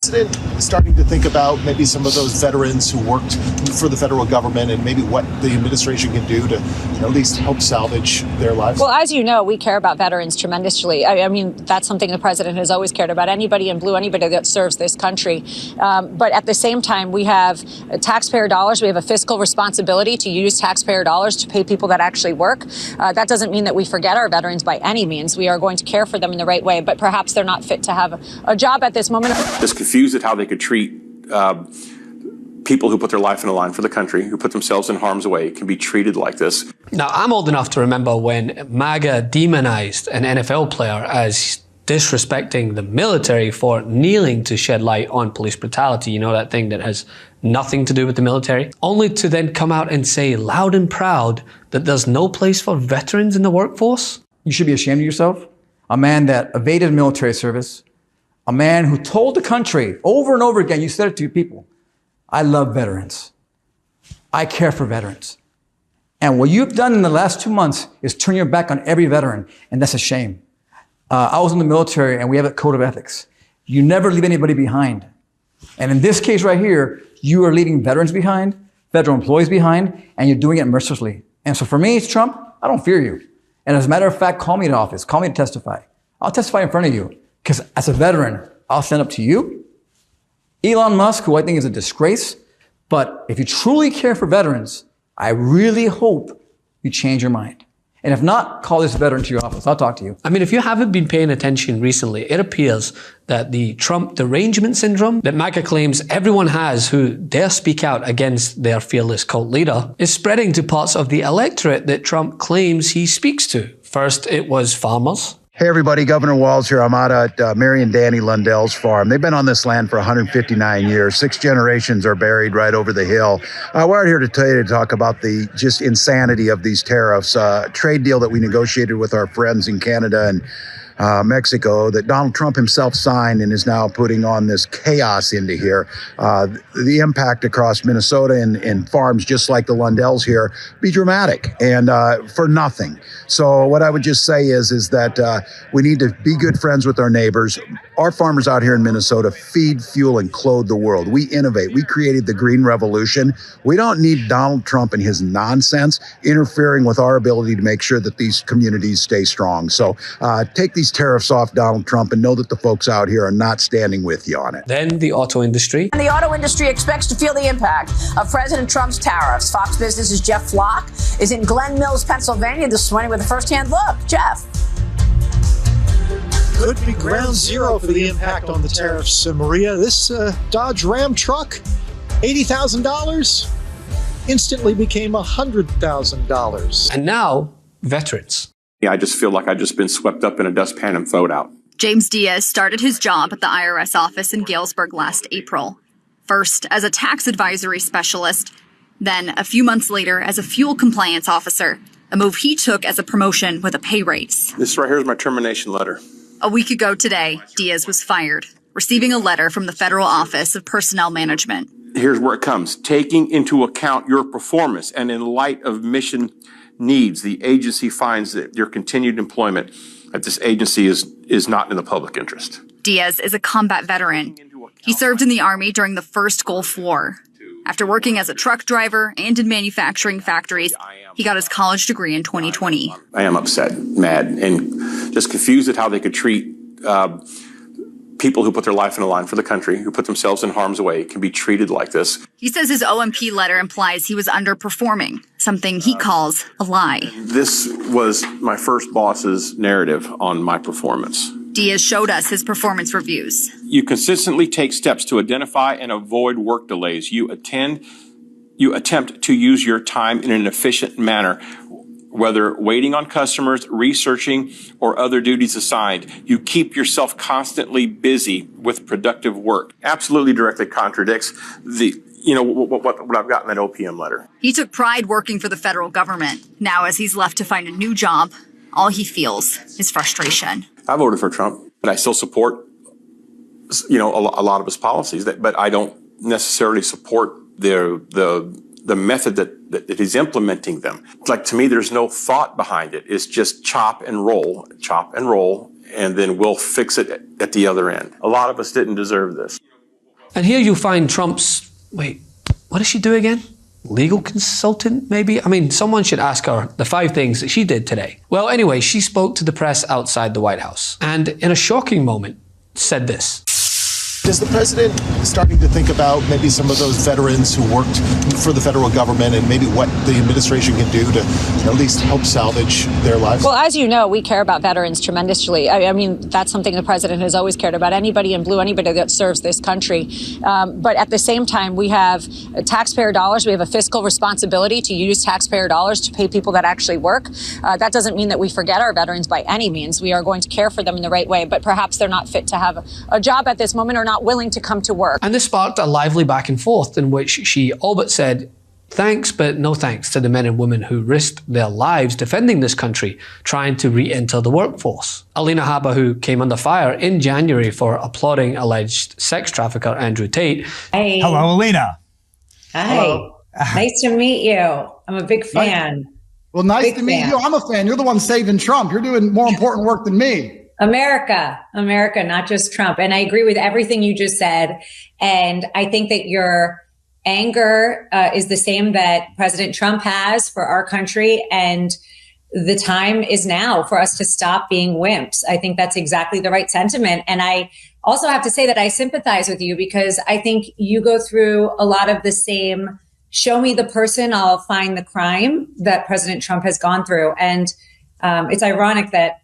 President starting to think about maybe some of those veterans who worked for the federal government and maybe what the administration can do to at least help salvage their lives? Well, as you know, we care about veterans tremendously. I mean, that's something the president has always cared about. Anybody in blue, anybody that serves this country. But at the same time, we have taxpayer dollars. We have a fiscal responsibility to use taxpayer dollars to pay people that actually work. That doesn't mean that we forget our veterans by any means. We are going to care for them in the right way, but perhaps they're not fit to have a job at this moment. Just confused at how they could treat people who put their life on the line for the country, who put themselves in harm's way, can be treated like this. Now, I'm old enough to remember when MAGA demonized an NFL player as disrespecting the military for kneeling to shed light on police brutality. You know, that thing that has nothing to do with the military, only to then come out and say loud and proud that there's no place for veterans in the workforce. You should be ashamed of yourself. A man that evaded military service, a man who told the country over and over again, you said it to people, I love veterans. I care for veterans. And what you've done in the last 2 months is turn your back on every veteran, and that's a shame. I was in the military, and we have a code of ethics. You never leave anybody behind. And in this case right here, you are leaving veterans behind, federal employees behind, and you're doing it mercilessly. And so for me, Trump, I don't fear you. And as a matter of fact, call me to office. Call me to testify. I'll testify in front of you. Because as a veteran, I'll stand up to you, Elon Musk, who I think is a disgrace. But if you truly care for veterans, I really hope you change your mind. And if not, call this veteran to your office. I'll talk to you. I mean, if you haven't been paying attention recently, it appears that the Trump derangement syndrome that MAGA claims everyone has who dare speak out against their fearless cult leader is spreading to parts of the electorate that Trump claims he speaks to. First, it was farmers. Hey everybody, Governor Walz here. I'm out at Mary and Danny Lundell's farm. They've been on this land for 159 years. 6 generations are buried right over the hill. We're out here today to talk about the just insanity of these tariffs. Trade deal that we negotiated with our friends in Canada and Mexico that Donald Trump himself signed and is now putting on this chaos into here. The impact across Minnesota and farms just like the Lundells here be dramatic and for nothing. So what I would just say is that we need to be good friends with our neighbors. Our farmers out here in Minnesota feed, fuel, and clothe the world. We innovate. We created the Green Revolution. We don't need Donald Trump and his nonsense interfering with our ability to make sure that these communities stay strong. So take these tariffs off, Donald Trump, and know that the folks out here are not standing with you on it. Then the auto industry. And the auto industry expects to feel the impact of President Trump's tariffs. Fox Business's Jeff Flock is in Glen Mills, Pennsylvania this morning with a first-hand look. Jeff. Could be ground zero for the impact on the tariffs, Maria. This Dodge Ram truck, $80,000, instantly became $100,000. And now, veterans. Yeah, I just feel like I've just been swept up in a dustpan and thrown out. James Diaz started his job at the IRS office in Galesburg last April. First as a tax advisory specialist, then a few months later as a fuel compliance officer, a move he took as a promotion with a pay raise. This right here is my termination letter. A week ago today, Diaz was fired, receiving a letter from the Federal Office of Personnel Management. Here's where it comes. Taking into account your performance and in light of mission needs, the agency finds that your continued employment at this agency is not in the public interest. Diaz is a combat veteran. He served in the Army during the first Gulf War. After working as a truck driver and in manufacturing factories, he got his college degree in 2020. I am upset, mad, and just confused at how they could treat people who put their life on the line for the country, who put themselves in harm's way, can be treated like this. He says his OMP letter implies he was underperforming, something he calls a lie. This was my first boss's narrative on my performance. Diaz showed us his performance reviews. You consistently take steps to identify and avoid work delays. You attempt to use your time in an efficient manner, whether waiting on customers, researching, or other duties assigned. You keep yourself constantly busy with productive work. Absolutely directly contradicts what I've got in that OPM letter. He took pride working for the federal government. Now, as he's left to find a new job, all he feels is frustration. I voted for Trump, but I still support, a lot of his policies. But I don't necessarily support the method that he's implementing them. Like, to me, there's no thought behind it. It's just chop and roll, and then we'll fix it at the other end. A lot of us didn't deserve this. And here you find Trump's, wait, what does she do again? Legal consultant, maybe? I mean, someone should ask her the 5 things that she did today. Well, anyway, she spoke to the press outside the White House and in a shocking moment said this. Is the president starting to think about maybe some of those veterans who worked for the federal government and maybe what the administration can do to at least help salvage their lives? Well, as you know, we care about veterans tremendously. I mean, that's something the president has always cared about. Anybody in blue, anybody that serves this country. But at the same time, we have taxpayer dollars. We have a fiscal responsibility to use taxpayer dollars to pay people that actually work. That doesn't mean that we forget our veterans by any means. We are going to care for them in the right way, but perhaps they're not fit to have a job at this moment or not willing to come to work. And this sparked a lively back and forth in which she all but said thanks but no thanks to the men and women who risked their lives defending this country, trying to re-enter the workforce. Alina Habba, who came under fire in January for applauding alleged sex trafficker Andrew Tate. Hey. Hello, Alina. Hi. Hello. Nice to meet you. I'm a big fan. Well, nice to meet you. I'm a fan. You're the one saving Trump. You're doing more important work than me. America, not just Trump. And I agree with everything you just said. And I think that your anger is the same that President Trump has for our country. And the time is now for us to stop being wimps. I think that's exactly the right sentiment. And I also have to say that I sympathize with you because I think you go through a lot of the same, show me the person, I'll find the crime that President Trump has gone through. And it's ironic that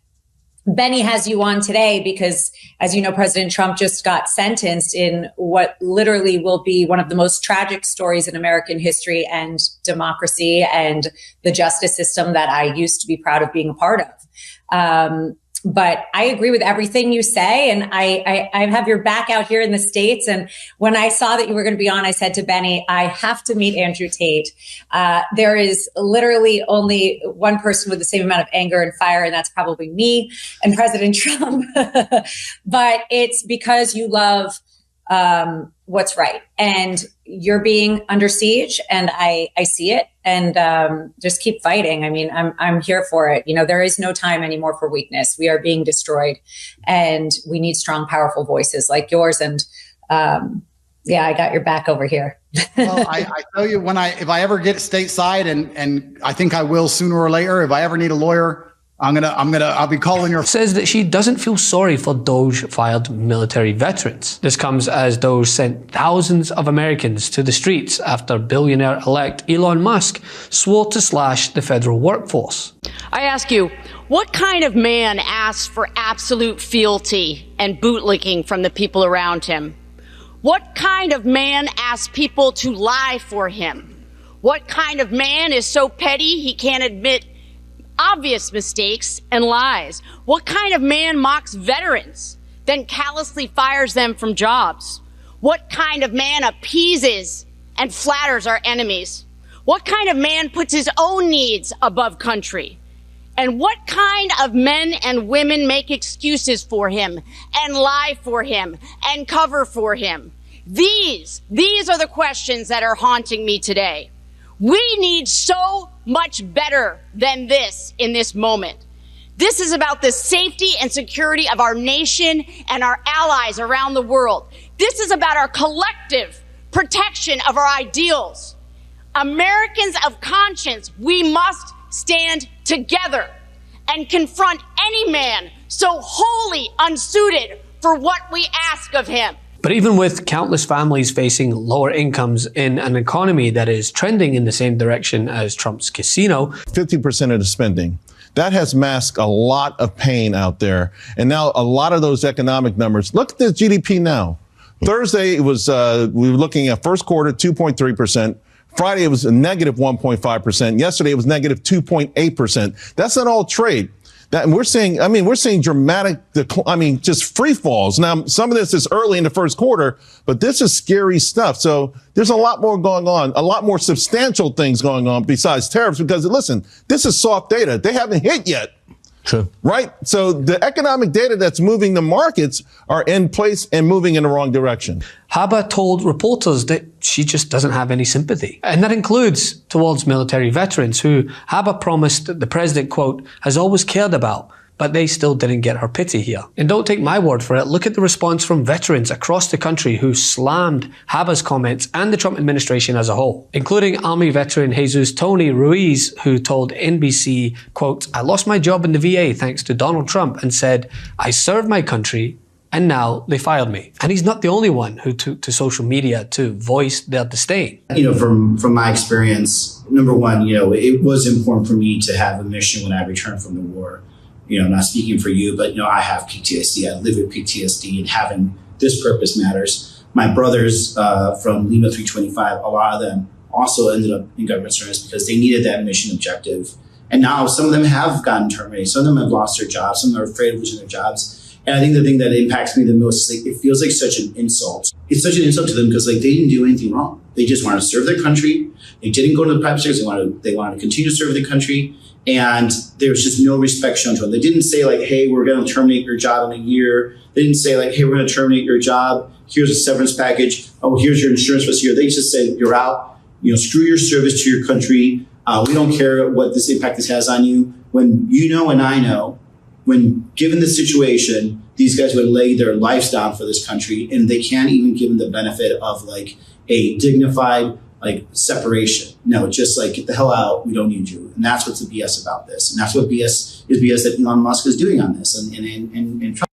Benny has you on today because, as you know, President Trump just got sentenced in what literally will be one of the most tragic stories in American history and democracy and the justice system that I used to be proud of being a part of. But I agree with everything you say. And I have your back out here in the States. And when I saw that you were going to be on, I said to Benny, I have to meet Andrew Tate. There is literally only one person with the same amount of anger and fire, and that's probably me and President Trump. But it's because you love what's right. And you're being under siege, and I see it. And just keep fighting. I mean, I'm here for it. You know, there is no time anymore for weakness. We are being destroyed, and we need strong, powerful voices like yours. And yeah, I got your back over here. Well, I tell you, if I ever get stateside, and I think I will sooner or later, if I ever need a lawyer, I'll be calling her. Says that she doesn't feel sorry for Doge-fired military veterans. This comes as Doge sent thousands of Americans to the streets after billionaire-elect Elon Musk swore to slash the federal workforce. I ask you, what kind of man asks for absolute fealty and bootlicking from the people around him? What kind of man asks people to lie for him? What kind of man is so petty he can't admit obvious mistakes and lies? What kind of man mocks veterans, then callously fires them from jobs? What kind of man appeases and flatters our enemies? What kind of man puts his own needs above country? And what kind of men and women make excuses for him and lie for him and cover for him? These are the questions that are haunting me today. We need so much better than this in this moment. This is about the safety and security of our nation and our allies around the world. This is about our collective protection of our ideals. Americans of conscience, we must stand together and confront any man so wholly unsuited for what we ask of him. But even with countless families facing lower incomes in an economy that is trending in the same direction as Trump's casino, 50% of the spending, that has masked a lot of pain out there. And now a lot of those economic numbers, look at the GDP now. Thursday, it was, we were looking at first quarter, 2.3%. Friday, it was a negative 1.5%. Yesterday, it was negative 2.8%. That's not all trade. That we're seeing dramatic, just free falls. Now, some of this is early in the first quarter, but this is scary stuff. So there's a lot more going on, a lot more substantial things going on besides tariffs, because listen, this is soft data. They haven't hit yet. True. Right? So the economic data that's moving the markets are in place and moving in the wrong direction. Habba told reporters that she just doesn't have any sympathy. And that includes towards military veterans who Habba promised that the president, quote, has always cared about, but they still didn't get her pity here. And don't take my word for it, look at the response from veterans across the country who slammed Haba's comments and the Trump administration as a whole, including Army veteran Jesus Tony Ruiz, who told NBC, quote, "I lost my job in the VA thanks to Donald Trump and said, I served my country and now they fired me." And he's not the only one who took to social media to voice their disdain. From my experience, number one, it was important for me to have a mission when I returned from the war. Not speaking for you, but, I have PTSD. I live with PTSD, and having this purpose matters. My brothers from Lima 325, a lot of them also ended up in government service because they needed that mission objective. And now some of them have gotten terminated. Some of them have lost their jobs. Some of them are afraid of losing their jobs. And I think the thing that impacts me the most is it feels like such an insult. It's such an insult to them because they didn't do anything wrong. They just wanted to serve their country. They didn't go to the private sector. They wanted to continue to serve the country. And there was just no respect shown to them. They didn't say hey, we're going to terminate your job in a year. They didn't say hey, we're going to terminate your job. Here's a severance package. Oh, here's your insurance for this year. They just said, you're out. Screw your service to your country. We don't care what this impact this has on you. When and I know, when given the situation, these guys would lay their lives down for this country, and they can't even give them the benefit of a dignified separation. No, it's just get the hell out. We don't need you. And that's what's the BS about this. And that's what BS that Elon Musk is doing on this. And Trump.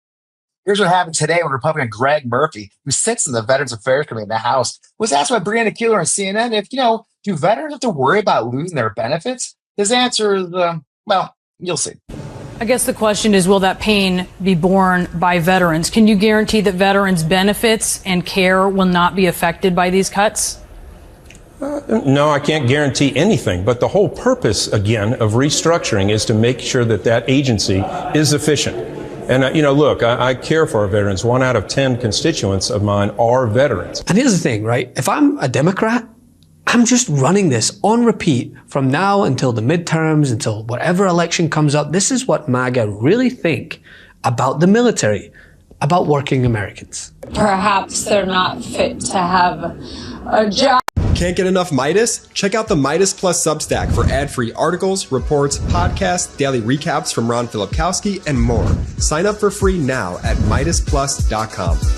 Here's what happened today when Republican Greg Murphy, who sits in the Veterans Affairs Committee in the House, was asked by Brianna Keilar on CNN if, do veterans have to worry about losing their benefits? His answer is, well, you'll see. I guess the question is, will that pain be borne by veterans? Can you guarantee that veterans' benefits and care will not be affected by these cuts? No, I can't guarantee anything. But the whole purpose, again, of restructuring is to make sure that agency is efficient. And, look, I care for our veterans. 1 out of 10 constituents of mine are veterans. And here's the thing, right? If I'm a Democrat, I'm just running this on repeat from now until the midterms, until whatever election comes up. This is what MAGA really think about the military, about working Americans. Perhaps they're not fit to have a job. Can't get enough Midas? Check out the Midas Plus Substack for ad-free articles, reports, podcasts, daily recaps from Ron Filipkowski, and more. Sign up for free now at MidasPlus.com.